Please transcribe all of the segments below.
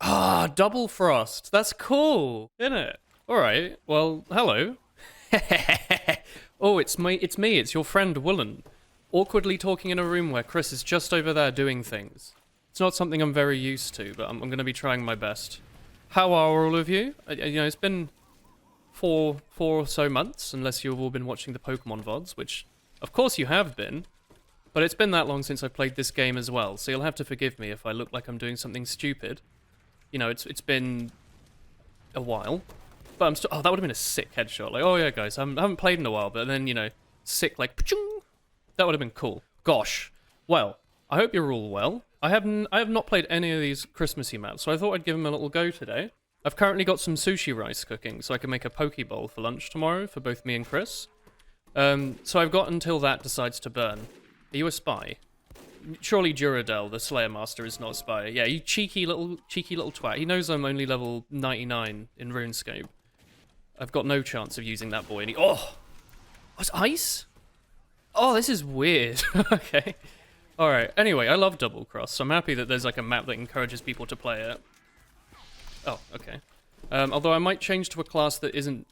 Ah, double frost. That's cool, isn't it? All right. Well, hello. Oh, it's me. It's your friend Woolen, awkwardly talking in a room where Chris is just over there doing things. It's not something I'm very used to, but I'm going to be trying my best. How are all of you? It's been four or so months, unless you've all been watching the Pokemon VODs, which, of course, you have been. But it's been that long since I played this game as well, so you'll have to forgive me if I look like I'm doing something stupid. It's been a while, but I'm still. Oh, that would have been a sick headshot. Like, oh yeah, guys, I haven't played in a while, but then sick like, pa-chung! That would have been cool. Gosh. Well, I hope you're all well. I have not played any of these Christmassy maps, so I thought I'd give them a little go today. I've currently got some sushi rice cooking, so I can make a poke bowl for lunch tomorrow for both me and Chris. So I've got until that decides to burn. Are you a spy? Surely Duradel, the Slayer Master, is not a spy. Yeah, you cheeky little twat. He knows I'm only level 99 in RuneScape. I've got no chance of using that boy. And what's ice? Oh, this is weird. Okay. Alright, anyway, I love Double Cross, so I'm happy that there's like a map that encourages people to play it. Oh, okay. Although I might change to a class that isn't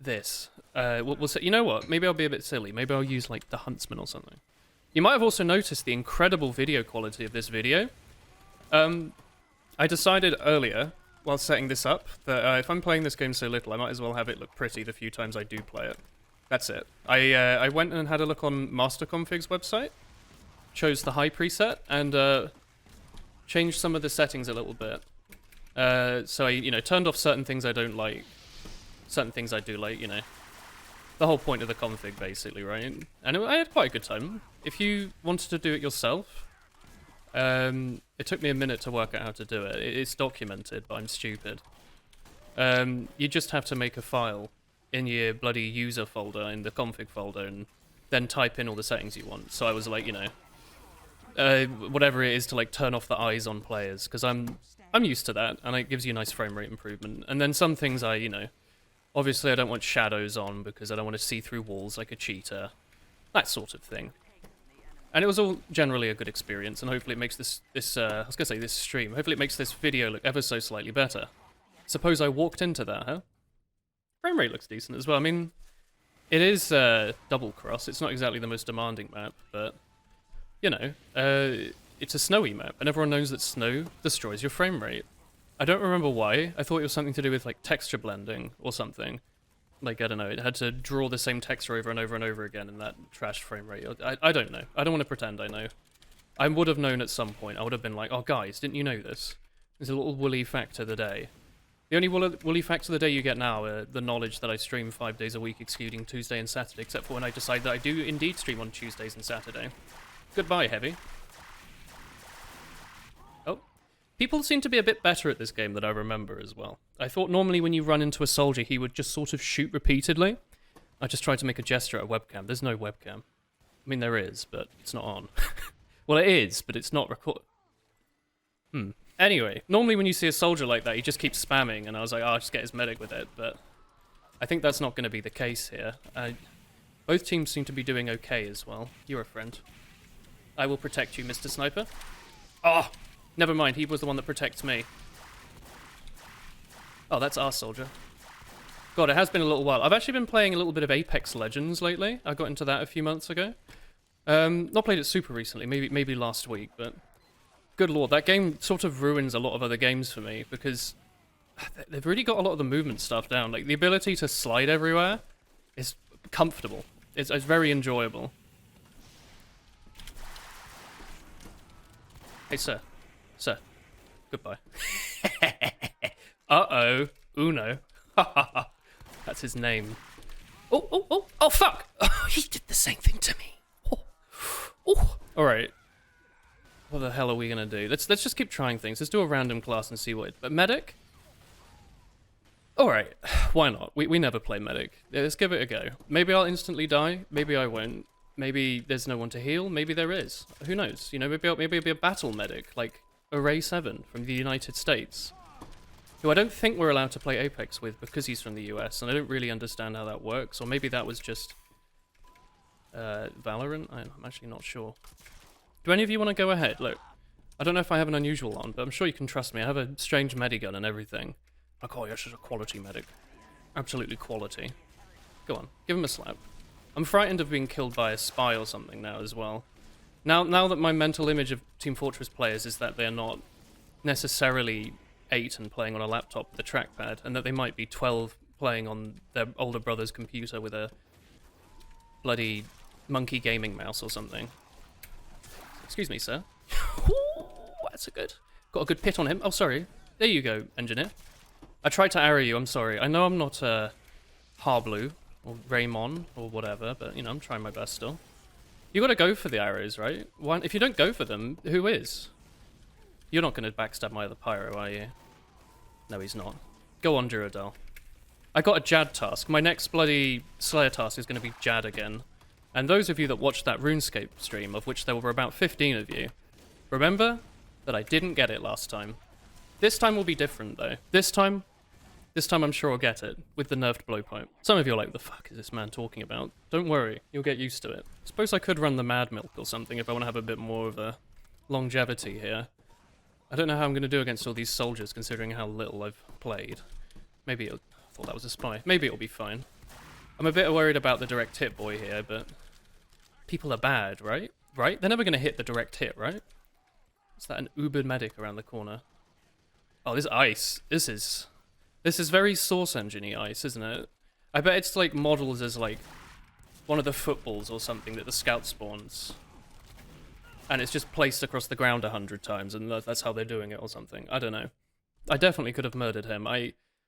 this. We'll say, you know what? Maybe I'll be a bit silly. Maybe I'll use like the Huntsman or something. You might have also noticed the incredible video quality of this video. I decided earlier, while setting this up, that if I'm playing this game so little, I might as well have it look pretty the few times I do play it. That's it. I went and had a look on MasterConfig's website, chose the high preset, and changed some of the settings a little bit. So I, turned off certain things I don't like, certain things I do like, the whole point of the config, basically, right? And I had quite a good time. If you wanted to do it yourself, it took me a minute to work out how to do it. It's documented, but I'm stupid. You just have to make a file in your bloody user folder, in the config folder, and then type in all the settings you want. So I was like, whatever it is to like turn off the eyes on players, because I'm used to that, and it gives you a nice frame rate improvement. And then some things obviously I don't want shadows on because I don't want to see through walls like a cheater. That sort of thing. And it was all generally a good experience, and hopefully it makes this stream, hopefully it makes this video look ever so slightly better. Suppose I walked into that, huh? Frame rate looks decent as well. I mean, it is Double Cross. It's not exactly the most demanding map, but, it's a snowy map, and everyone knows that snow destroys your frame rate. I don't remember why. I thought it was something to do with, like, texture blending or something. Like, I don't know, it had to draw the same texture over and over and over again in that trashed frame rate. I don't know. I don't want to pretend I know. I would have known at some point. I would have been like, oh, guys, didn't you know this? There's a little woolly fact of the day. The only woolly facts of the day you get now are the knowledge that I stream 5 days a week, excluding Tuesday and Saturday, except for when I decide that I do indeed stream on Tuesdays and Saturday. Goodbye, Heavy. Oh. People seem to be a bit better at this game than I remember as well. I thought normally when you run into a soldier, he would just sort of shoot repeatedly. I just tried to make a gesture at a webcam. There's no webcam. I mean, there is, but it's not on. Well, it is, but it's not recorded. Anyway, normally when you see a soldier like that, he just keeps spamming, and I was like, oh, I'll just get his medic with it, but I think that's not going to be the case here. Both teams seem to be doing okay as well. You're a friend. I will protect you, Mr. Sniper. Oh, never mind, he was the one that protects me. Oh, that's our soldier. God, it has been a little while. I've actually been playing a little bit of Apex Legends lately. I got into that a few months ago. Not played it super recently, maybe last week, but good lord, that game sort of ruins a lot of other games for me because they've really got a lot of the movement stuff down. Like, the ability to slide everywhere is comfortable. It's very enjoyable. Hey, sir. Sir. Goodbye. Uh-oh. Uno. That's his name. Oh, fuck! Oh, he did the same thing to me. Oh. Alright. What the hell are we gonna do? Let's just keep trying things. Let's do a random class and see what but medic? Alright. Why not? We never play medic. Let's give it a go. Maybe I'll instantly die. Maybe I won't. Maybe there's no one to heal. Maybe there is. Who knows? Maybe I'll be a battle medic, like Array 7 from the United States, who I don't think we're allowed to play Apex with because he's from the US, and I don't really understand how that works. Or maybe that was just Valorant? I'm actually not sure. Do any of you want to go ahead? Look, I don't know if I have an unusual on, but I'm sure you can trust me. I have a strange medigun and everything. Like, oh, yes, it's a quality medic. Absolutely quality. Go on, give him a slap. I'm frightened of being killed by a spy or something now as well. Now that my mental image of Team Fortress players is that they're not necessarily 8 and playing on a laptop with a trackpad, and that they might be 12 playing on their older brother's computer with a bloody monkey gaming mouse or something. Excuse me, sir. Ooh, that's a good. Got a good pit on him. Oh, sorry. There you go, engineer. I tried to arrow you, I'm sorry. I know I'm not Harblue or Raymond or whatever, but, you know, I'm trying my best still. You gotta go for the arrows, right? Why, if you don't go for them, who is? You're not gonna backstab my other pyro, are you? No, he's not. Go on, Duradel. I got a Jad task. My next bloody Slayer task is gonna be Jad again. And those of you that watched that RuneScape stream, of which there were about 15 of you, remember that I didn't get it last time. This time will be different, though. This time I'm sure I'll get it, with the nerfed blowpipe. Some of you are like, what the fuck is this man talking about? Don't worry, you'll get used to it. Suppose I could run the Mad Milk or something if I want to have a bit more of a longevity here. I don't know how I'm going to do against all these soldiers, considering how little I've played. Maybe I thought that was a spy. Maybe it'll be fine. I'm a bit worried about the direct hit boy here, but people are bad, right? Right? They're never going to hit the direct hit, right? Is that an Uber medic around the corner? Oh, this ice. This is very Source Engine-y ice, isn't it? I bet it's like models as like one of the footballs or something that the scout spawns. And it's just placed across the ground 100 times, and that's how they're doing it or something. I don't know. I definitely could have murdered him.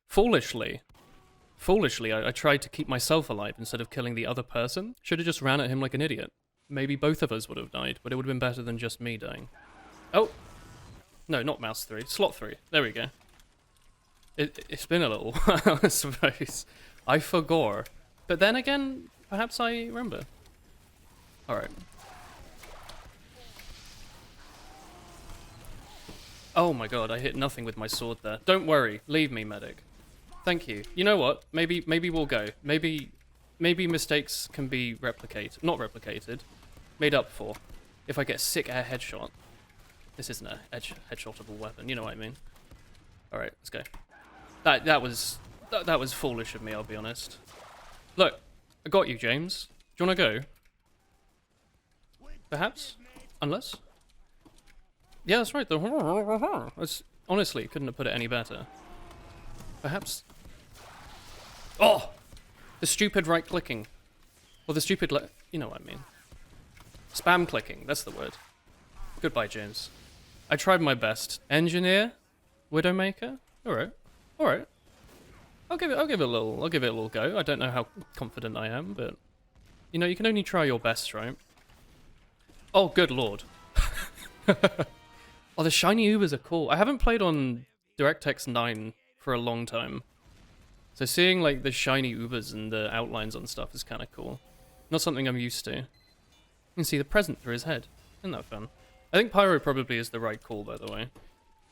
Foolishly, I tried to keep myself alive instead of killing the other person. Should have just ran at him like an idiot. Maybe both of us would have died, but it would have been better than just me dying. Oh! No, not mouse 3. Slot 3. There we go. It's been a little while, I suppose. I forgot. But then again, perhaps I remember. Alright. Oh my god, I hit nothing with my sword there. Don't worry, leave me, medic. Thank you. You know what? Maybe we'll go. Maybe mistakes can be replicated. Not replicated. Made up for. If I get a sick air headshot. This isn't a headshotable weapon, you know what I mean. Alright, let's go. That was foolish of me, I'll be honest. Look, I got you, James. Do you want to go? Perhaps? Unless? Yeah, that's right. Honestly, couldn't have put it any better. Perhaps? Oh! The stupid right-clicking. Or the stupid you know what I mean. Spam clicking, that's the word. Goodbye, James. I tried my best. Engineer? Widowmaker? Alright. Alright. I'll give it a little go. I don't know how confident I am, but you know, you can only try your best, right? Oh, good lord. Oh, the shiny Ubers are cool. I haven't played on DirectX 9 for a long time. So seeing like the shiny Ubers and the outlines on stuff is kind of cool. Not something I'm used to. You can see the present through his head. Isn't that fun? I think Pyro probably is the right call, by the way.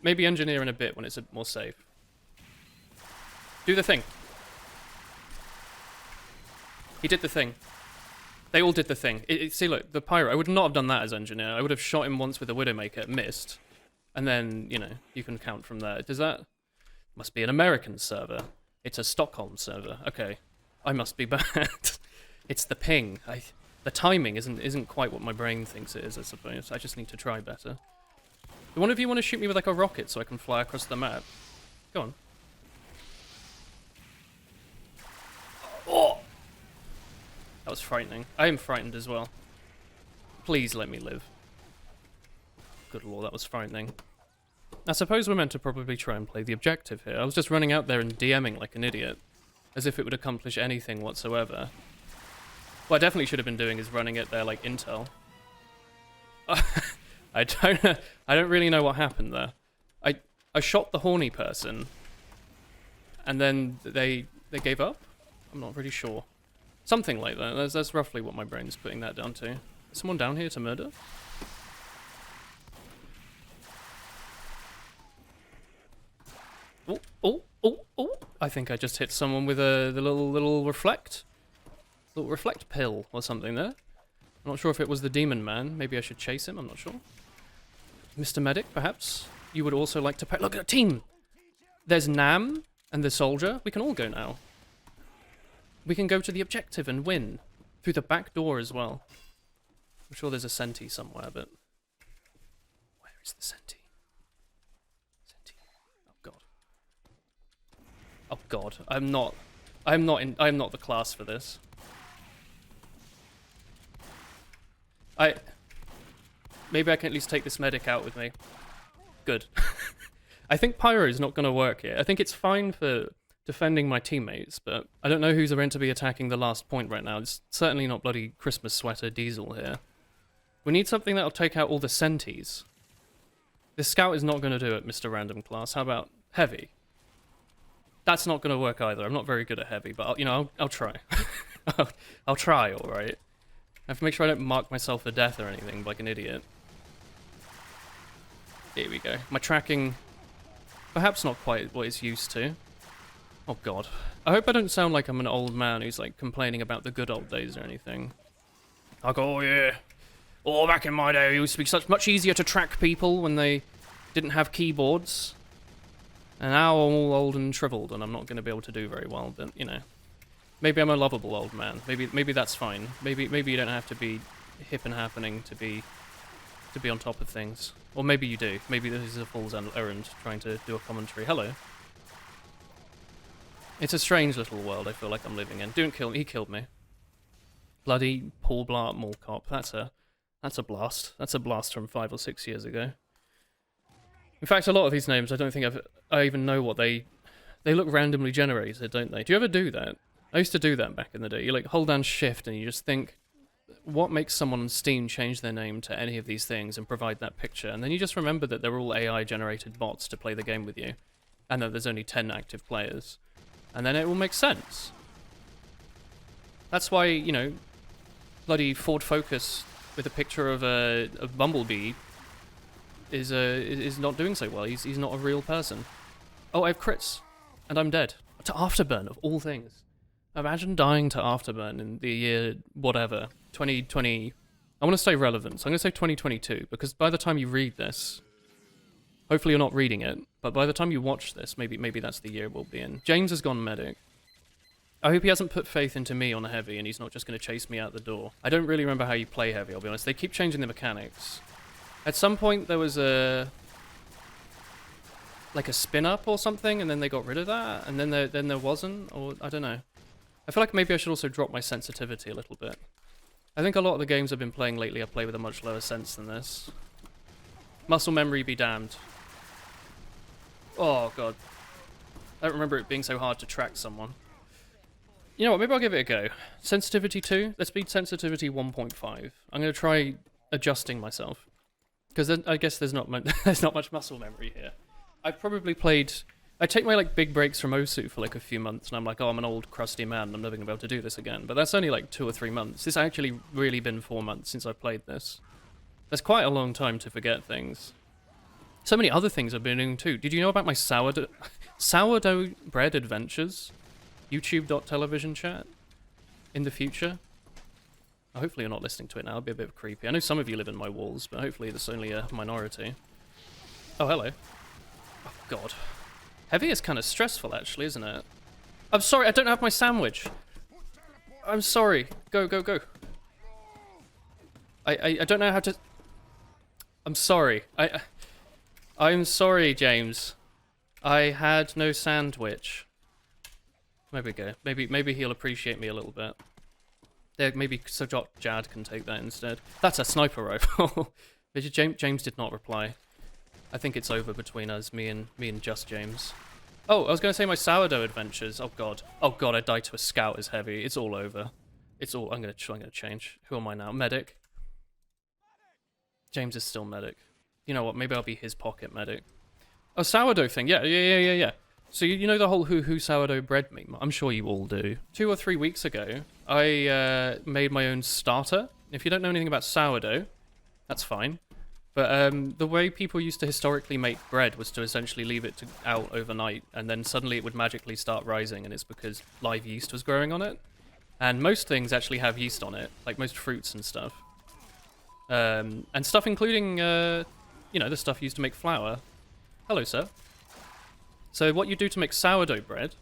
Maybe Engineer in a bit when it's more safe. Do the thing. He did the thing. They all did the thing. See, look, the Pyro, I would not have done that as Engineer. I would have shot him once with a Widowmaker, missed. And then, you know, you can count from there. Does that... Must be an American server. It's a Stockholm server. Okay. I must be bad. It's the ping. The timing isn't quite what my brain thinks it is, I suppose. I just need to try better. Do one of you want to shoot me with like a rocket so I can fly across the map? Go on. Oh! That was frightening. I am frightened as well. Please let me live. Good lord, that was frightening. I suppose we're meant to probably try and play the objective here. I was just running out there and DMing like an idiot. As if it would accomplish anything whatsoever. What I definitely should have been doing is running it there like intel. I don't really know what happened there. I shot the horny person. And then they gave up? I'm not really sure. Something like that. That's roughly what my brain's putting that down to. Is someone down here to murder? Oh. I think I just hit someone with the little reflect. Little reflect pill or something there. I'm not sure if it was the demon man. Maybe I should chase him, I'm not sure. Mr. Medic, perhaps? You would also like to pay. Look at the team! There's Nam and the soldier. We can all go now. We can go to the objective and win. Through the back door as well. I'm sure there's a Senti somewhere, but... Where is the Senti? Senti. Oh god. Oh god. I'm not the class for this. Maybe I can at least take this medic out with me. Good. I think Pyro's not going to work here. I think it's fine for defending my teammates, but I don't know who's meant to be attacking the last point right now. It's certainly not bloody Christmas sweater Diesel here. We need something that'll take out all the Sentis. This scout is not going to do it, Mr. Random Class. How about heavy? That's not going to work either. I'm not very good at heavy, but I'll try. I'll try, all right. I have to make sure I don't mark myself for death or anything like an idiot. Here we go. My tracking, perhaps not quite what it's used to. Oh god. I hope I don't sound like I'm an old man who's like complaining about the good old days or anything. Like, oh yeah. Oh, back in my day it used to be much easier to track people when they didn't have keyboards. And now I'm all old and shriveled and I'm not going to be able to do very well, but you know. Maybe I'm a lovable old man. Maybe that's fine. Maybe you don't have to be hip and happening to be on top of things. Or maybe you do. Maybe this is a fool's errand trying to do a commentary. Hello. It's a strange little world I feel like I'm living in. Don't kill me. He killed me. Bloody Paul Blart Mall Cop. That's a blast. That's a blast from 5 or 6 years ago. In fact, a lot of these names I don't think I even know what they look randomly generated, don't they? Do you ever do that? I used to do that back in the day. You like hold down shift and you just think, what makes someone on Steam change their name to any of these things and provide that picture? And then you just remember that they're all AI-generated bots to play the game with you. And that there's only 10 active players. And then it will make sense. That's why, you know, bloody Ford Focus with a picture of a Bumblebee is not doing so well. He's not a real person. Oh, I have crits. And I'm dead. To Afterburn, of all things. Imagine dying to Afterburn in the year, whatever, 2020... I want to say relevant, so I'm going to say 2022, because by the time you read this, hopefully you're not reading it, but by the time you watch this, maybe that's the year we'll be in. James has gone medic. I hope he hasn't put faith into me on a heavy, and he's not just going to chase me out the door. I don't really remember how you play heavy, I'll be honest. They keep changing the mechanics. At some point, there was like a spin-up or something, and then they got rid of that, and then there wasn't, or I don't know. I feel like maybe I should also drop my sensitivity a little bit. I think a lot of the games I've been playing lately I play with a much lower sense than this. Muscle memory be damned. Oh god. I don't remember it being so hard to track someone. You know what, maybe I'll give it a go. Sensitivity 2? Let's beat sensitivity 1.5. I'm going to try adjusting myself. Because I guess there's not much muscle memory here. I've probably played... I take my like big breaks from Osu for like a few months, and I'm like, oh, I'm an old crusty man, and I'm never going to be able to do this again. But that's only like 2 or 3 months. It's actually really been 4 months since I played this. That's quite a long time to forget things. So many other things I've been doing too. Did you know about my sourdough bread adventures? YouTube.television chat? In the future? Oh, hopefully you're not listening to it now, it'll be a bit creepy. I know some of you live in my walls, but hopefully there's only a minority. Oh, hello. Oh, God. Heavy is kind of stressful, actually, isn't it? I'm sorry, I don't have my sandwich. I'm sorry. Go, go, go. I don't know how to... I'm sorry. I'm sorry, James. I had no sandwich. There we go. Maybe he'll appreciate me a little bit. There, maybe Sir Jad can take that instead. That's a sniper rifle. James did not reply. I think it's over between us, me and just James. Oh, I was going to say my sourdough adventures. Oh god. Oh god, I died to a scout is heavy. It's all over. It's all... I'm going to change. Who am I now? Medic. James is still medic. You know what? Maybe I'll be his pocket medic. Oh, sourdough thing. Yeah. So you know the whole hoo-hoo sourdough bread meme? I'm sure you all do. 2 or 3 weeks ago, I made my own starter. If you don't know anything about sourdough, that's fine. But the way people used to historically make bread was to essentially leave it out overnight, and then suddenly it would magically start rising, and it's because live yeast was growing on it. And most things actually have yeast on it, like most fruits and stuff. and stuff including, you know, the stuff used to make flour. Hello, sir. So what you do to make sourdough bread,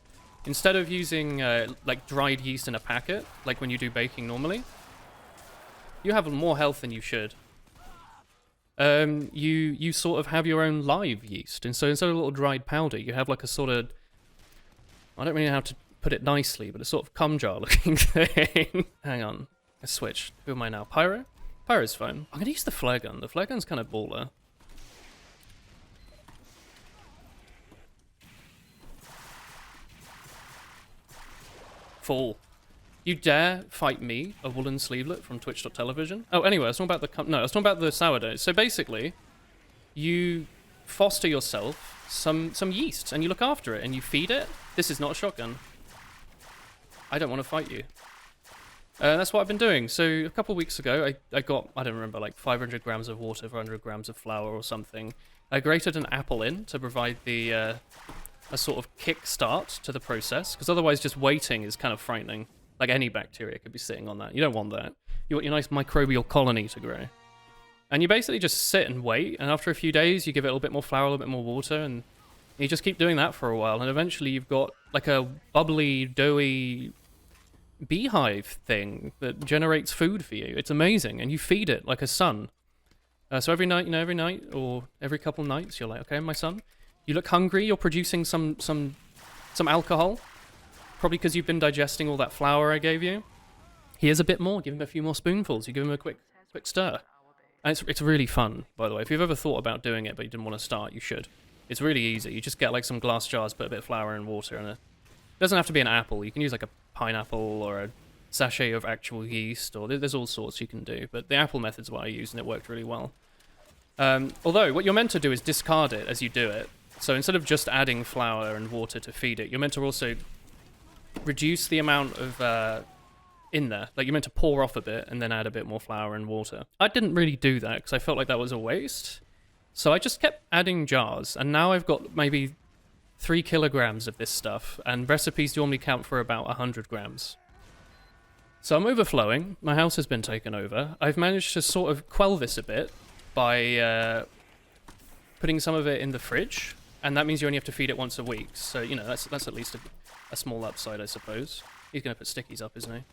instead of using like dried yeast in a packet, like when you do baking normally, you have more health than you should. You sort of have your own live yeast, and so instead of a little dried powder, you have like a sort of, I don't really know how to put it nicely, but a sort of cum jar looking thing. Hang on, I switched. Who am I now? Pyro? Pyro's fine. I'm gonna use the flare gun. The flare gun's kind of baller. Fall. You dare fight me, a Woolen Sleevelet from Twitch.television? Oh, anyway, I was talking about I was talking about the sourdough. So basically, you foster yourself some yeast, and you look after it, and you feed it. This is not a shotgun. I don't want to fight you. That's what I've been doing. So a couple of weeks ago, I got, I don't remember, like 500 grams of water, 400 grams of flour or something. I grated an apple in to provide the a sort of kick start to the process, because otherwise just waiting is kind of frightening. Like any bacteria could be sitting on that. You don't want that. You want your nice microbial colony to grow. And you basically just sit and wait, and after a few days you give it a little bit more flour, a little bit more water, and you just keep doing that for a while, and eventually you've got like a bubbly, doughy beehive thing that generates food for you. It's amazing, and you feed it like a son. So every night, you know, every night or every couple nights, you're like, okay, my son, you look hungry. You're producing some alcohol, probably because you've been digesting all that flour I gave you. Here's a bit more. Give him a few more spoonfuls. You give him a quick stir, and it's really fun, by the way. If you've ever thought about doing it but you didn't want to start, you should. It's really easy. You just get like some glass jars, put a bit of flour and water in it. It doesn't have to be an apple. You can use like a pineapple or a sachet of actual yeast, or there's all sorts you can do. But the apple method's what I used, and it worked really well. Although, what you're meant to do is discard it as you do it. So instead of just adding flour and water to feed it, you're meant to also reduce the amount of in there. Like, you're meant to pour off a bit and then add a bit more flour and water. I didn't really do that because I felt like that was a waste. So I just kept adding jars, and now I've got maybe 3 kilograms of this stuff, and recipes normally count for about 100 grams. So I'm overflowing. My house has been taken over. I've managed to sort of quell this a bit by putting some of it in the fridge, and that means you only have to feed it once a week. So, you know, that's at least a small upside, I suppose. He's going to put stickies up, isn't he?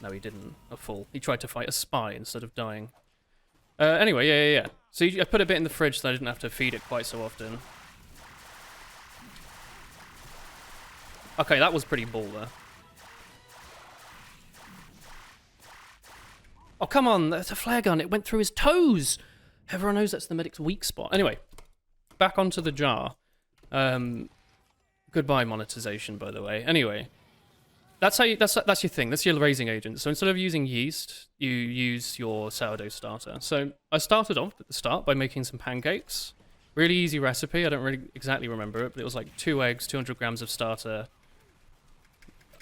No, he didn't. A fool. He tried to fight a spy instead of dying. Anyway, yeah. So I put a bit in the fridge so I didn't have to feed it quite so often. Okay, that was pretty baller. Oh, come on, that's a flare gun. It went through his toes. Everyone knows that's the medic's weak spot. Anyway, back onto the jar. Goodbye monetization, by the way. Anyway, that's your thing. That's your raising agent. So instead of using yeast, you use your sourdough starter. So I started off at the start by making some pancakes. Really easy recipe. I don't really exactly remember it, but it was like 2 eggs, 200 grams of starter.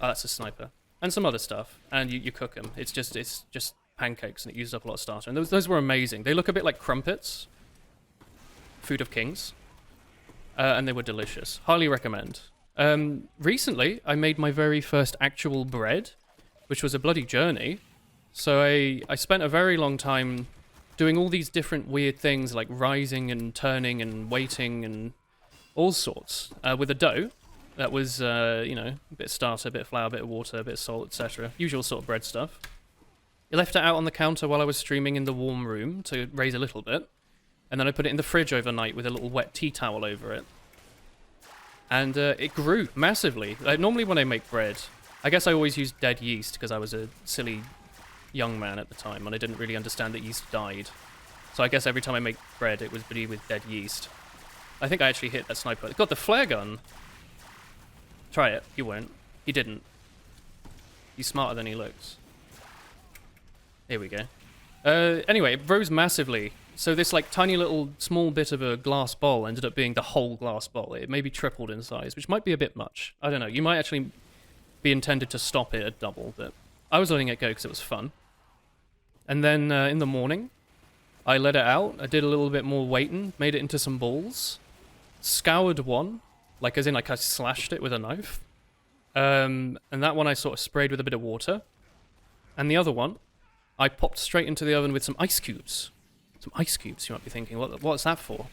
Oh, that's a sniper. And some other stuff. And you cook them. It's just pancakes, and it used up a lot of starter. And those were amazing. They look a bit like crumpets. Food of kings. And they were delicious. Highly recommend. Recently, I made my very first actual bread, which was a bloody journey. So I spent a very long time doing all these different weird things, like rising and turning and waiting and all sorts, with a dough that was, you know, a bit of starter, a bit of flour, a bit of water, a bit of salt, etc. Usual sort of bread stuff. I left it out on the counter while I was streaming in the warm room to raise a little bit, and then I put it in the fridge overnight with a little wet tea towel over it. And it grew massively. Like, normally when I make bread, I guess I always use dead yeast because I was a silly young man at the time and I didn't really understand that yeast died. So I guess every time I make bread, it was be with dead yeast. I think I actually hit that sniper. God, the flare gun. Try it. You won't. He didn't. He's smarter than he looks. Here we go. Anyway, it rose massively. So this like tiny little small bit of a glass bowl ended up being the whole glass bowl. It maybe tripled in size, which might be a bit much. I don't know. You might actually be intended to stop it at double, but I was letting it go because it was fun. And then in the morning, I let it out. I did a little bit more waiting, made it into some balls, scoured one, like as in like I slashed it with a knife. And that one I sort of sprayed with a bit of water. And the other one, I popped straight into the oven with some ice cubes. Some ice cubes, you might be thinking, what's that for?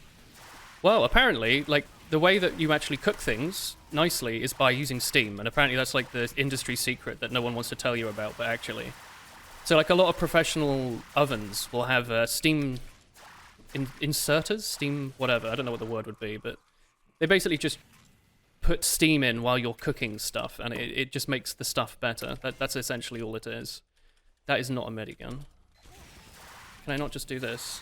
Well, apparently, like, the way that you actually cook things nicely is by using steam, and apparently that's like the industry secret that no one wants to tell you about, but actually. So like a lot of professional ovens will have steam inserters, steam whatever, I don't know what the word would be, but they basically just put steam in while you're cooking stuff, and it just makes the stuff better. That's essentially all it is. That is not a medigun. Can I not just do this?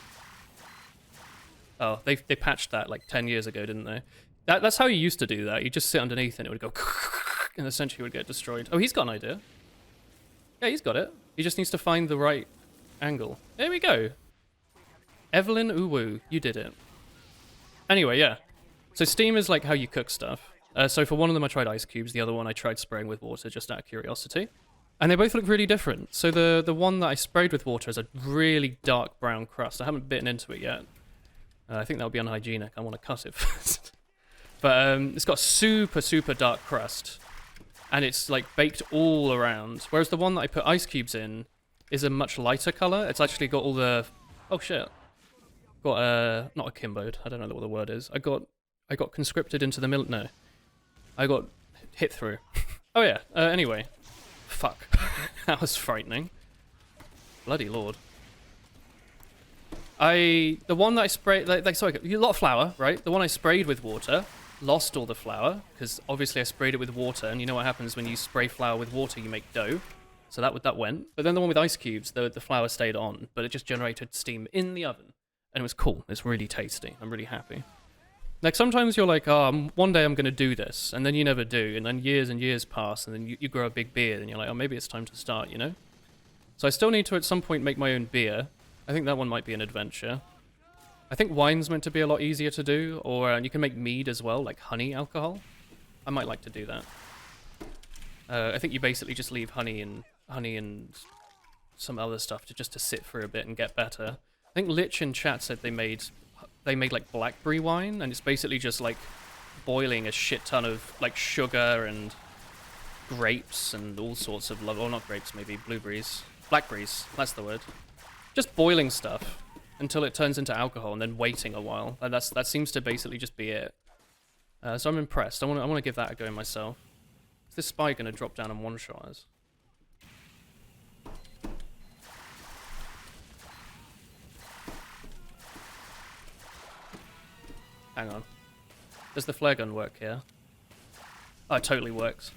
Oh, they patched that like 10 years ago, didn't they? That's how you used to do that. You just sit underneath and it would go and essentially it would get destroyed. Oh, he's got an idea. Yeah, he's got it. He just needs to find the right angle. There we go. Evelyn Uwu, you did it. Anyway, yeah. So steam is like how you cook stuff. So for one of them I tried ice cubes, the other one I tried spraying with water just out of curiosity. And they both look really different. So the one that I sprayed with water is a really dark brown crust. I haven't bitten into it yet. I think that would be unhygienic. I want to cut it first. But it's got super, super dark crust. And it's like baked all around. Whereas the one that I put ice cubes in is a much lighter color. It's actually got all the... Oh shit. Got not akimboed. I don't know what the word is. I got conscripted into the No. I got hit through. Oh yeah. Anyway. Fuck. That was frightening. Bloody lord. The one that I sprayed, sorry, a lot of flour, right? The one I sprayed with water, lost all the flour, because obviously I sprayed it with water, and you know what happens when you spray flour with water, you make dough. So that went. But then the one with ice cubes, the flour stayed on, but it just generated steam in the oven. And it was cool. It's really tasty. I'm really happy. Like, sometimes you're like, oh, one day I'm going to do this, and then you never do, and then years and years pass, and then you grow a big beard, and you're like, oh, maybe it's time to start, you know? So I still need to, at some point, make my own beer. I think that one might be an adventure. I think wine's meant to be a lot easier to do, or you can make mead as well, like honey alcohol. I might like to do that. I think you basically just leave honey and some other stuff just to sit for a bit and get better. I think Lich in chat said they made like blackberry wine, and it's basically just like boiling a shit ton of like sugar and grapes and all sorts of or not grapes, maybe blueberries, blackberries. That's the word. Just boiling stuff until it turns into alcohol, and then waiting a while. And that seems to basically just be it. So I'm impressed. I want to give that a go myself. Is this spy going to drop down and one-shot us? Hang on. Does the flare gun work here? Oh, it totally works.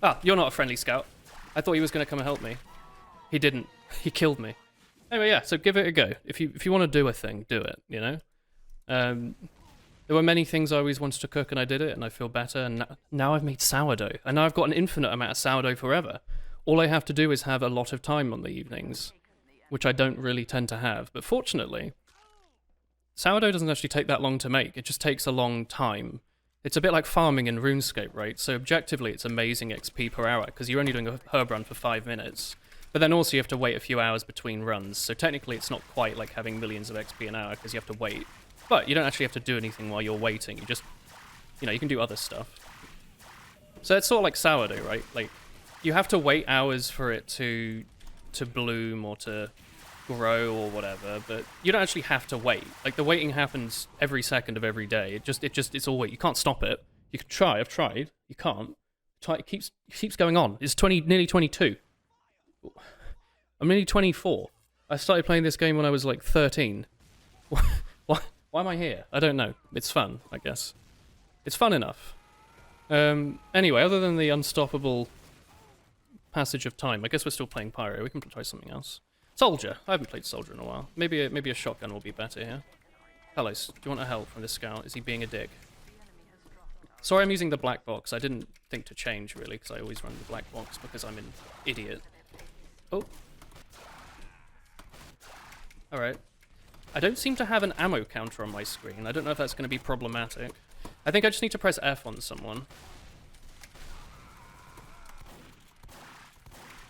Ah, you're not a friendly scout. I thought he was going to come and help me. He didn't. He killed me. Anyway, yeah, so give it a go. If you want to do a thing, do it, you know? There were many things I always wanted to cook, and I did it, and I feel better, and now I've made sourdough. And now I've got an infinite amount of sourdough forever. All I have to do is have a lot of time on the evenings, which I don't really tend to have. But fortunately, sourdough doesn't actually take that long to make. It just takes a long time. It's a bit like farming in RuneScape, right? So objectively, it's amazing XP per hour, because you're only doing a herb run for 5 minutes. But then also you have to wait a few hours between runs, so technically it's not quite like having millions of XP an hour, because you have to wait. But you don't actually have to do anything while you're waiting. You just, you know, you can do other stuff. So it's sort of like sourdough, right? Like, you have to wait hours for it to bloom or to grow or whatever, but you don't actually have to wait. Like, the waiting happens every second of every day. It's all wait. You can't stop it. You can try. I've tried. You can't. It keeps going on. It's nearly 22. I'm nearly 24. I started playing this game when I was like 13. Why am I here? I don't know. It's fun, I guess. It's fun enough. Anyway, other than the unstoppable passage of time, I guess we're still playing Pyro. We can try something else. Soldier. I haven't played Soldier in a while. Maybe a shotgun will be better here. Hello, do you want a help from this scout? Is he being a dick? Sorry I'm using the black box. I didn't think to change, really, because I always run the black box because I'm an idiot. Oh. Alright. I don't seem to have an ammo counter on my screen. I don't know if that's going to be problematic. I think I just need to press F on someone.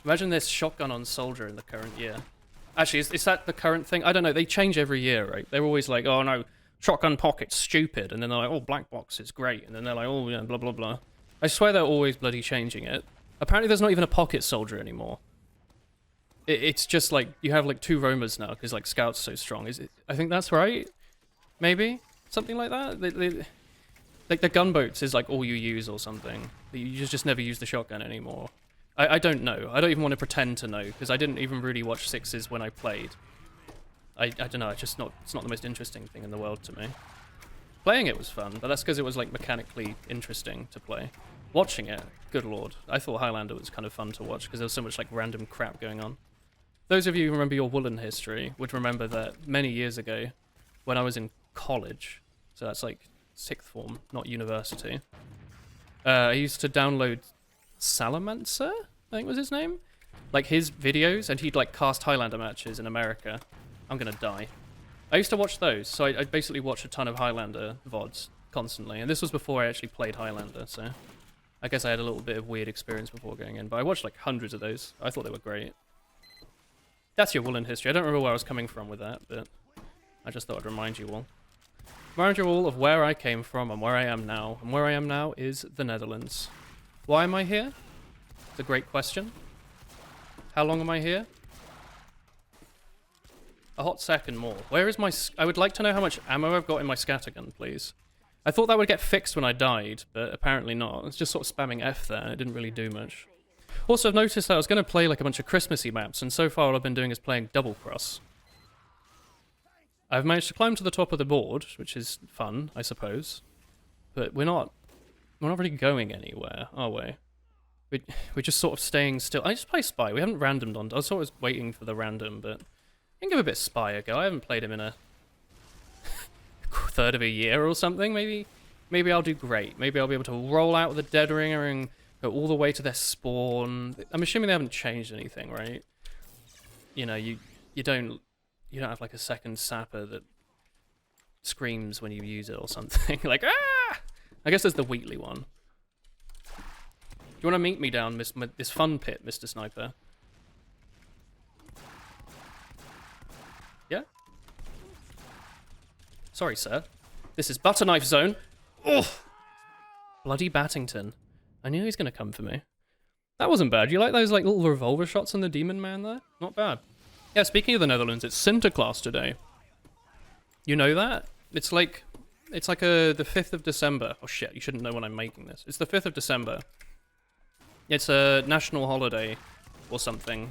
Imagine this shotgun on soldier in the current year. Actually, is that the current thing? I don't know. They change every year, right? They're always like, oh no, shotgun pocket's stupid. And then they're like, oh, black box is great. And then they're like, oh, yeah, blah, blah, blah. I swear they're always bloody changing it. Apparently there's not even a pocket soldier anymore. It's just like, you have like 2 roamers now, because like Scout's so strong. I think that's right? Maybe? Something like that? Like the gunboats is like all you use or something. You just never use the shotgun anymore. I don't know. I don't even want to pretend to know, because I didn't even really watch 6s when I played. I don't know, it's not the most interesting thing in the world to me. Playing it was fun, but that's because it was like mechanically interesting to play. Watching it, good lord. I thought Highlander was kind of fun to watch, because there was so much like random crap going on. Those of you who remember your Woolen history would remember that many years ago, when I was in college, so that's like 6th form, not university, I used to download Salamancer, I think was his name? Like his videos, and he'd like cast Highlander matches in America. I'm gonna die. I used to watch those, so I basically watched a ton of Highlander VODs constantly, and this was before I actually played Highlander, so I guess I had a little bit of weird experience before going in, but I watched like hundreds of those. I thought they were great. That's your Woolen history. I don't remember where I was coming from with that, but I just thought I'd remind you all. Remind you all of where I came from and where I am now, and where I am now is the Netherlands. Why am I here? It's a great question. How long am I here? A hot second more. Where is my... I would like to know how much ammo I've got in my scattergun, please. I thought that would get fixed when I died, but apparently not. It's just sort of spamming F there, and it didn't really do much. Also, I've noticed that I was going to play like a bunch of Christmassy maps, and so far all I've been doing is playing Double Cross. I've managed to climb to the top of the board, which is fun, I suppose. But we're not really going anywhere, are we? We're just sort of staying still. I just play Spy. We haven't randomed on... I was sort of waiting for the random, but... I can give a bit of Spy a go. I haven't played him in a... third of a year or something. Maybe I'll do great. Maybe I'll be able to roll out with the Dead Ringer and go all the way to their spawn. I'm assuming they haven't changed anything, right? You know, you don't have like a second sapper that screams when you use it or something. Like, ah! I guess there's the Wheatley one. You want to meet me down this fun pit, Mr. Sniper? Yeah? Sorry, sir. This is butter knife zone. Ugh! Bloody Battington. I knew he was going to come for me. That wasn't bad. You like those like little revolver shots on the Demon Man there? Not bad. Yeah, speaking of the Netherlands, it's Sinterklaas today. You know that? It's like the 5th of December. Oh shit, you shouldn't know when I'm making this. It's the 5th of December. It's a national holiday or something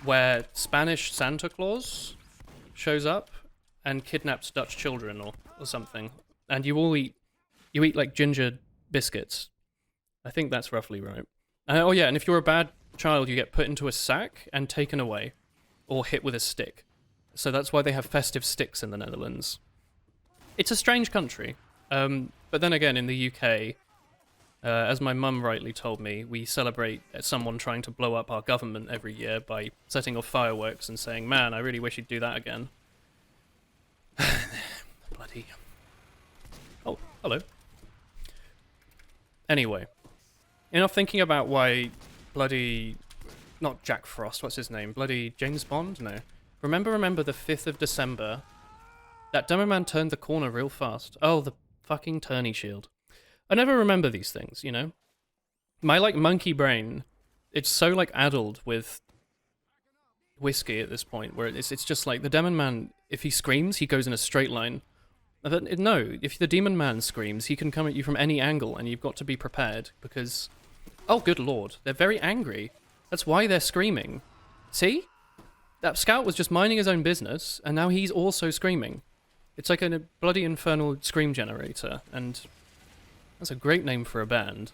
where Spanish Santa Claus shows up and kidnaps Dutch children or something. And you eat like ginger biscuits. I think that's roughly right. Oh yeah, and if you're a bad child, you get put into a sack and taken away. Or hit with a stick. So that's why they have festive sticks in the Netherlands. It's a strange country. But then again, in the UK, as my mum rightly told me, we celebrate someone trying to blow up our government every year by setting off fireworks and saying, man, I really wish you'd do that again. Bloody... Oh, hello. Anyway. Enough thinking about why bloody... Not Jack Frost, what's his name? Bloody James Bond? No. Remember the 5th of December. That demo man turned the corner real fast. Oh, the fucking turny shield. I never remember these things, you know? My, like, monkey brain, it's so, like, addled with whiskey at this point, where it's just like, the Demon Man, if he screams, he goes in a straight line. But no, if the Demon Man screams, he can come at you from any angle, and you've got to be prepared, because... Oh, good lord, they're very angry. That's why they're screaming. See? That scout was just minding his own business, and now he's also screaming. It's like a bloody infernal scream generator, and that's a great name for a band.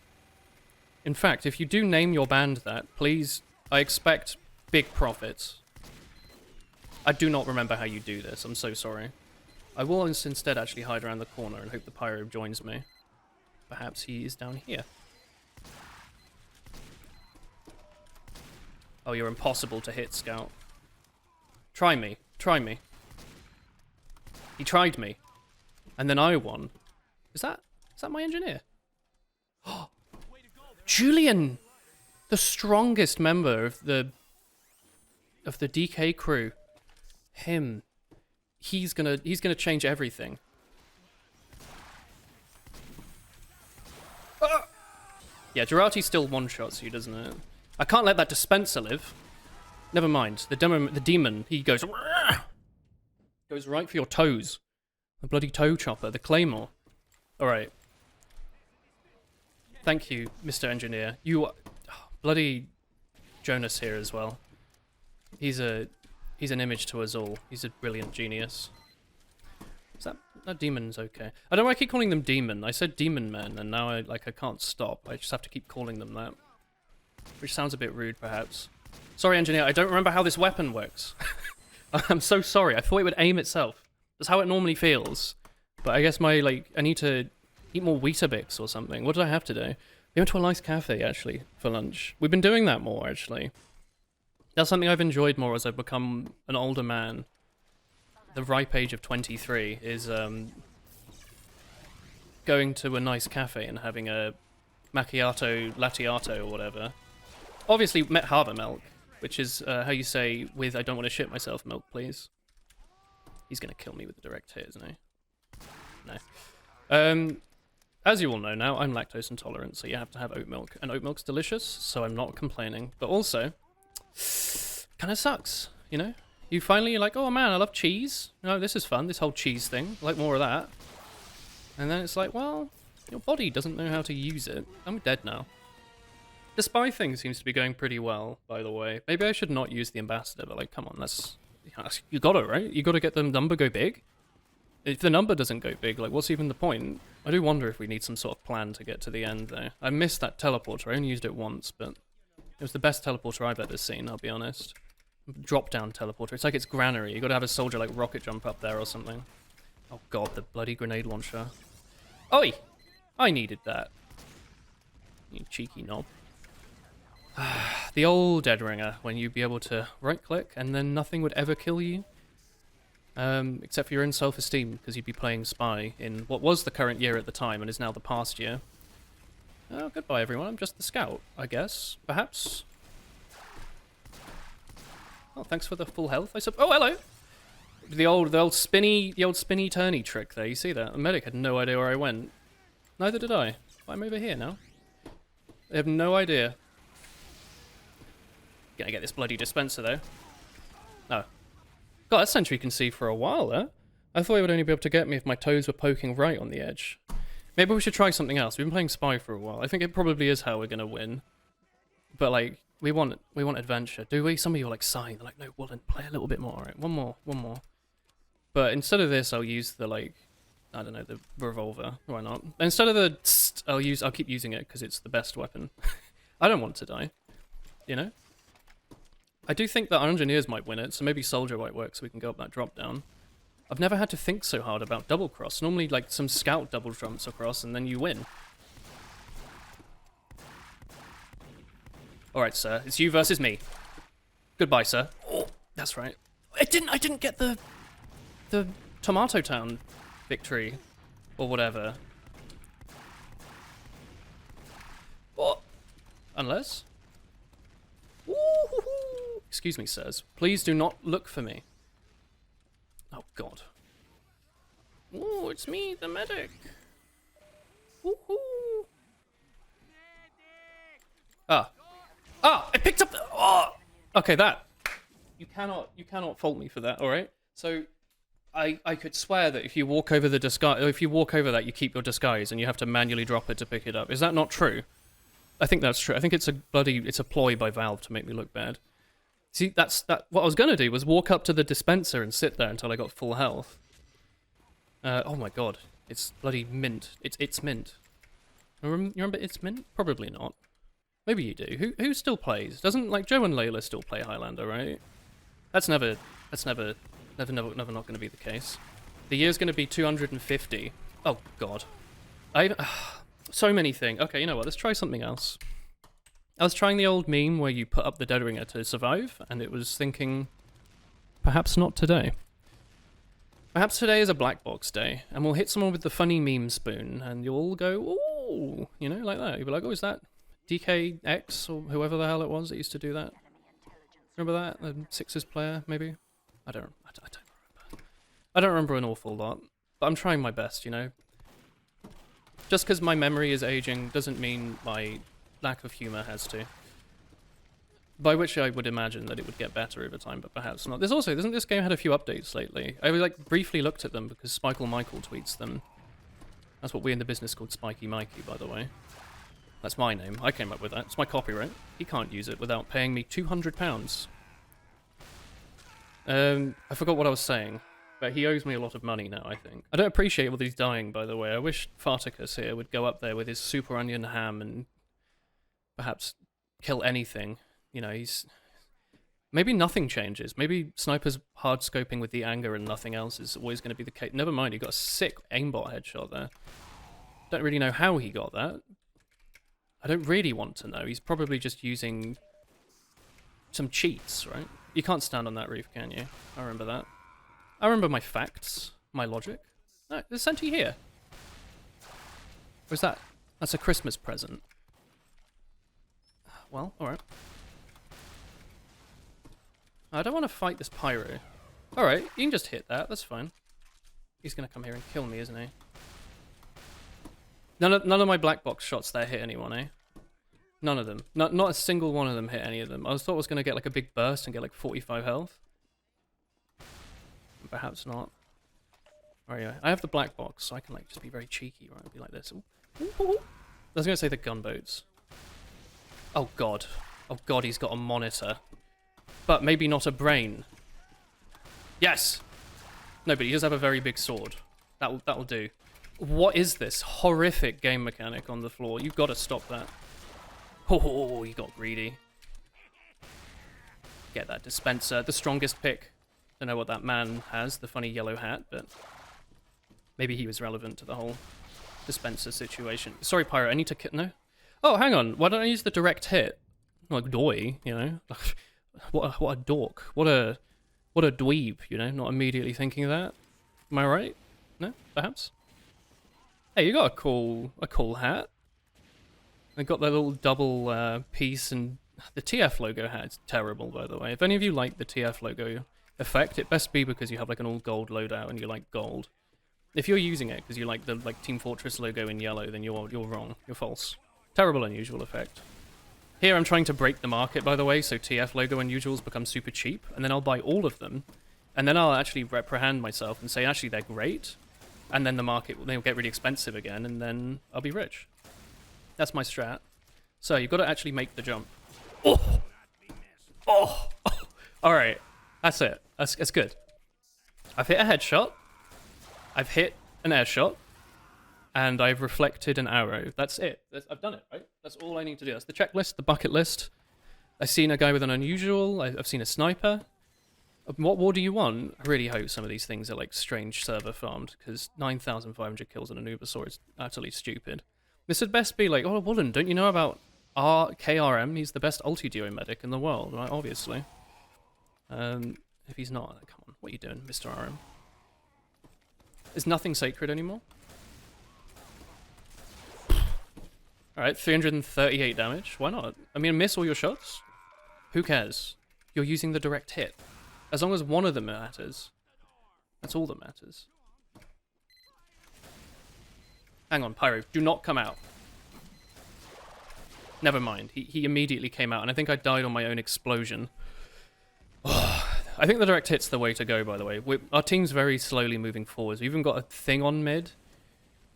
In fact, if you do name your band that, please, I expect big profits. I do not remember how you do this, I'm so sorry. I will instead actually hide around the corner and hope the pyro joins me. Perhaps he is down here. Oh, you're impossible to hit, Scout. Try me. Try me. He tried me. And then I won. Is that my engineer? Julian! The strongest member of the DK crew. Him. He's gonna change everything. Yeah, Jurati still one-shots you, doesn't it? I can't let that dispenser live. Never mind. The demon, he goes... Goes right for your toes. The bloody toe chopper, the claymore. Alright. Thank you, Mr. Engineer. You... bloody Jonas here as well. He's an image to us all. He's a brilliant genius. Is that demon's okay? I don't know why I keep calling them demon. I said demon men, and now I can't stop. I just have to keep calling them that. Which sounds a bit rude, perhaps. Sorry, engineer, I don't remember how this weapon works. I'm so sorry. I thought it would aim itself. That's how it normally feels. But I guess I need to eat more Weetabix or something. What did I have today? We went to a nice cafe, actually, for lunch. We've been doing that more, actually. That's something I've enjoyed more as I've become an older man. The ripe age of 23 is going to a nice cafe and having a macchiato, lattiato, or whatever. Obviously, Met Harbour milk, which is how you say with "I don't want to shit myself" milk, please. He's gonna kill me with the direct hit, isn't he? No. As you all know now, I'm lactose intolerant, so you have to have oat milk, and oat milk's delicious, so I'm not complaining. But also, kind of sucks, you know. You finally, you're like, oh man, I love cheese. No, this is fun, this whole cheese thing. I like more of that. And then it's like, well, your body doesn't know how to use it. I'm dead now. The spy thing seems to be going pretty well, by the way. Maybe I should not use the ambassador, but like, come on, you gotta, right? You gotta get the number go big. If the number doesn't go big, like, what's even the point? I do wonder if we need some sort of plan to get to the end, though. I missed that teleporter. I only used it once, but it was the best teleporter I've ever seen, I'll be honest. Drop-down teleporter. It's like its granary. You gotta have a soldier, like, rocket jump up there or something. Oh god, the bloody grenade launcher. Oi! I needed that. You cheeky knob. The old dead ringer, when you'd be able to right-click and then nothing would ever kill you. Except for your own self-esteem, because you'd be playing Spy in what was the current year at the time and is now the past year. Oh, goodbye everyone, I'm just the scout, I guess. Perhaps? Oh, thanks for the full health, I suppose. Oh, hello! The old spinny turny trick there, you see that? The medic had no idea where I went. Neither did I. I'm over here now. They have no idea. Gonna get this bloody dispenser though. Oh. God, that sentry can see for a while there. I thought he would only be able to get me if my toes were poking right on the edge. Maybe we should try something else. We've been playing Spy for a while. I think it probably is how we're gonna win. But like, we want adventure. Do we? Some of you are like sighing. They're like, no, Woolen, play a little bit more. Alright, one more. But instead of this, I'll use the like, I don't know, the revolver. Why not? Instead of the I'll keep using it because it's the best weapon. I don't want to die. You know? I do think that our engineers might win it, so maybe soldier might work so we can go up that drop down. I've never had to think so hard about double cross. Normally, like, some scout double jumps across and then you win. Alright, sir. It's you versus me. Goodbye, sir. Oh, that's right. I didn't get the Tomato Town victory. Or whatever. What? Unless? Woo-hoo-hoo. Excuse me, sirs. Please do not look for me. Oh, God. Oh, it's me, the medic. Woohoo! Ah, I picked up the... Oh! Okay, that. You cannot fault me for that, alright? So, I could swear that if you walk over the disguise... If you walk over that, you keep your disguise, and you have to manually drop it to pick it up. Is that not true? I think that's true. I think it's a ploy by Valve to make me look bad. See, what I was gonna do was walk up to the dispenser and sit there until I got full health. Oh my god. It's bloody mint. It's mint. You remember It's Mint? Probably not. Maybe you do. Who still plays? Doesn't, like, Joe and Layla still play Highlander, right? That's never not gonna be the case. The year's gonna be 250. Oh god. So many things. Okay, you know what? Let's try something else. I was trying the old meme where you put up the dead ringer to survive, and it was thinking, perhaps not today. Perhaps today is a black box day, and we'll hit someone with the funny meme spoon, and you'll all go, ooh, you know, like that. You'll be like, oh, is that DKX, or whoever the hell it was that used to do that? Remember that? The Sixers player, maybe? I don't remember. I don't remember an awful lot, but I'm trying my best, you know? Just because my memory is aging doesn't mean my lack of humour has to. By which I would imagine that it would get better over time, but perhaps not. There's also, hasn't this game had a few updates lately? I like briefly looked at them because Spikle Michael tweets them. That's what we in the business called Spiky Mikey, by the way. That's my name. I came up with that. It's my copyright. He can't use it without paying me £200. I forgot what I was saying, but he owes me a lot of money now, I think. I don't appreciate all these dying, by the way. I wish Farticus here would go up there with his super onion ham and perhaps kill anything. You know, he's... Maybe nothing changes. Maybe Sniper's hard scoping with the anger and nothing else is always going to be the case. Never mind, he got a sick aimbot headshot there. Don't really know how he got that. I don't really want to know. He's probably just using some cheats, right? You can't stand on that roof, can you? I remember that. I remember my facts, my logic. No, there's Senti here. Or is that... That's a Christmas present. Well, alright. I don't want to fight this pyro. Alright, you can just hit that, that's fine. He's going to come here and kill me, isn't he? None of my black box shots there hit anyone, eh? None of them. Not a single one of them hit any of them. I thought I was going to get like a big burst and get like 45 health. Perhaps not. Alright, yeah. I have the black box, so I can like just be very cheeky, right? Be like this. Ooh, ooh, ooh. I was going to say the gunboats. Oh god. Oh god, he's got a monitor. But maybe not a brain. Yes! No, but he does have a very big sword. That'll do. What is this horrific game mechanic on the floor? You've got to stop that. Oh, he got greedy. Get that dispenser. The strongest pick. Don't know what that man has, the funny yellow hat, but maybe he was relevant to the whole dispenser situation. Sorry, Pyro, I need to... No? Oh, hang on. Why don't I use the direct hit? Like, doy, you know? What a dork. What a dweeb, you know? Not immediately thinking of that. Am I right? No? Perhaps? Hey, you got a cool hat. I got that little double piece, and the TF logo hat's terrible, by the way. If any of you like the TF logo effect, it best be because you have like an all gold loadout and you like gold. If you're using it because you like the Team Fortress logo in yellow, then you're wrong. You're false. Terrible unusual effect. Here I'm trying to break the market, by the way, so TF logo unusuals become super cheap, and then I'll buy all of them, and then I'll actually reprehend myself and say, actually, they're great, and then the market, they'll get really expensive again, and then I'll be rich. That's my strat. So, you've got to actually make the jump. Oh! Oh! Oh. Alright, that's it. That's good. I've hit a headshot, I've hit an air shot, and I've reflected an arrow. That's it. I've done it, right? That's all I need to do. That's the checklist, the bucket list. I've seen a guy with an unusual. I've seen a sniper. What more do you want? I really hope some of these things are like strange server farmed, because 9,500 kills on an Ubersaur is utterly stupid. This would best be like, oh, Woolen, don't you know about KRM? He's the best ulti-duo medic in the world, right? Obviously. If he's not, come on, what are you doing, Mr. RM? Is nothing sacred anymore? Alright, 338 damage. Why not? I mean, miss all your shots? Who cares? You're using the direct hit. As long as one of them matters. That's all that matters. Hang on, Pyro. Do not come out. Never mind. He immediately came out, and I think I died on my own explosion. I think the direct hit's the way to go, by the way. Our team's very slowly moving forwards. We've even got a thing on mid.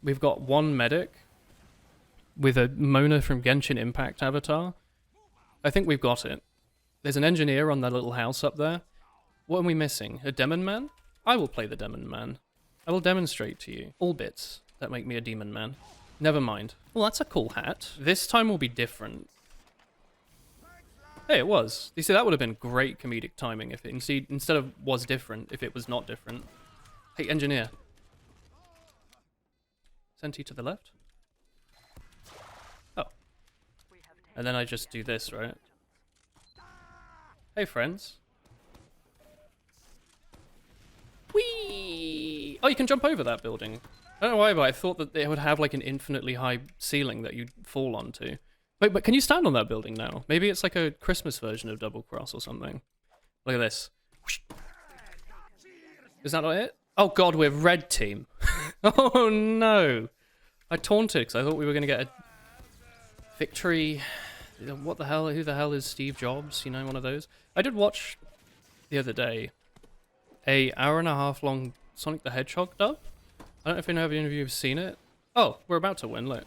We've got one medic with a Mona from Genshin Impact avatar. I think we've got it. There's an engineer on that little house up there. What are we missing? A demon man? I will play the demon man. I will demonstrate to you all bits that make me a demon man. Never mind. Well, that's a cool hat. This time will be different. Hey, it was. You see, that would have been great comedic timing if it instead of was different, if it was not different. Hey, engineer. Senti to the left? Oh. And then I just do this, right? Hey, friends. Whee! Oh, you can jump over that building. I don't know why, but I thought that it would have like an infinitely high ceiling that you'd fall onto. Wait, but can you stand on that building now? Maybe it's like a Christmas version of Double Cross or something. Look at this. Is that not it? Oh god, we're red team. Oh no! I taunted because I thought we were going to get a Victory. What the hell? Who the hell is Steve Jobs? You know, one of those. I did watch the other day a hour-and-a-half long Sonic the Hedgehog dub. I don't know if any of you have seen it. Oh, we're about to win, look.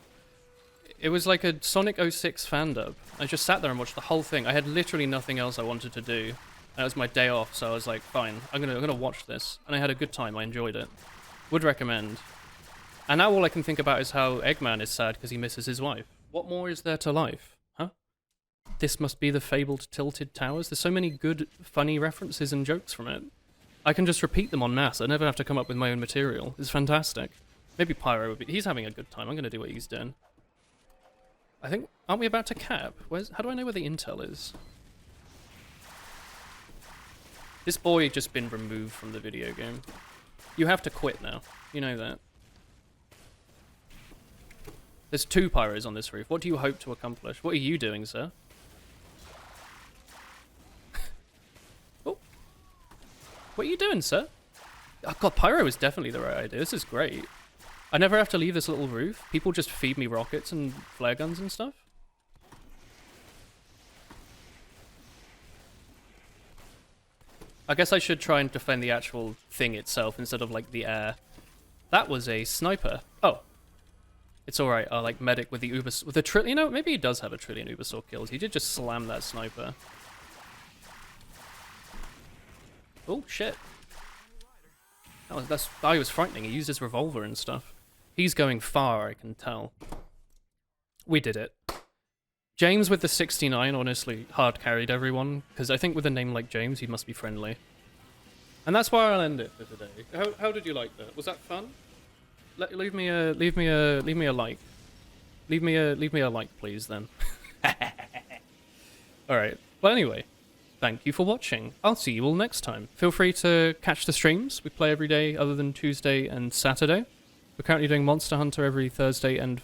It was like a Sonic 06 fan dub. I just sat there and watched the whole thing. I had literally nothing else I wanted to do. And it was my day off, so I was like, fine, I'm gonna watch this. And I had a good time, I enjoyed it. Would recommend. And now all I can think about is how Eggman is sad because he misses his wife. What more is there to life? Huh? This must be the fabled Tilted Towers. There's so many good, funny references and jokes from it. I can just repeat them en masse. I never have to come up with my own material. It's fantastic. Maybe Pyro would be... He's having a good time. I'm going to do what he's doing. I think... Aren't we about to cap? How do I know where the intel is? This boy just been removed from the video game. You have to quit now. You know that. There's 2 Pyros on this roof. What do you hope to accomplish? What are you doing, sir? Oh. What are you doing, sir? Oh god, Pyro is definitely the right idea. This is great. I never have to leave this little roof. People just feed me rockets and flare guns and stuff. I guess I should try and defend the actual thing itself instead of, like, the air. That was a sniper. Oh. It's alright, I'll, like, medic with the Uber... With a trillion... You know, maybe he does have a trillion Ubersaw kills. He did just slam that sniper. Oh, shit. That was frightening. He used his revolver and stuff. He's going far, I can tell. We did it. James with the 69 honestly hard carried everyone, because I think with a name like James, he must be friendly. And that's where I'll end it for today. How did you like that? Was that fun? Leave me a like. Leave me a like, please. Then. All right. Well, anyway, thank you for watching. I'll see you all next time. Feel free to catch the streams. We play every day other than Tuesday and Saturday. We're currently doing Monster Hunter every Thursday and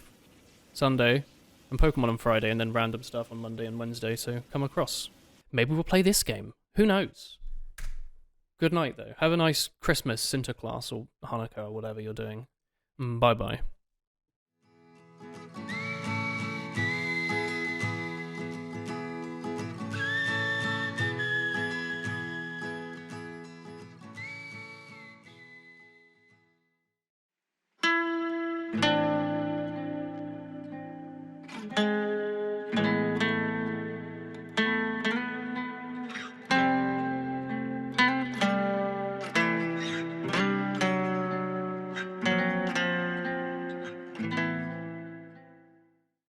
Sunday, and Pokemon on Friday, and then random stuff on Monday and Wednesday. So come across. Maybe we'll play this game. Who knows? Good night, though. Have a nice Christmas, Sinterklaas, or Hanukkah, or whatever you're doing. Bye-bye.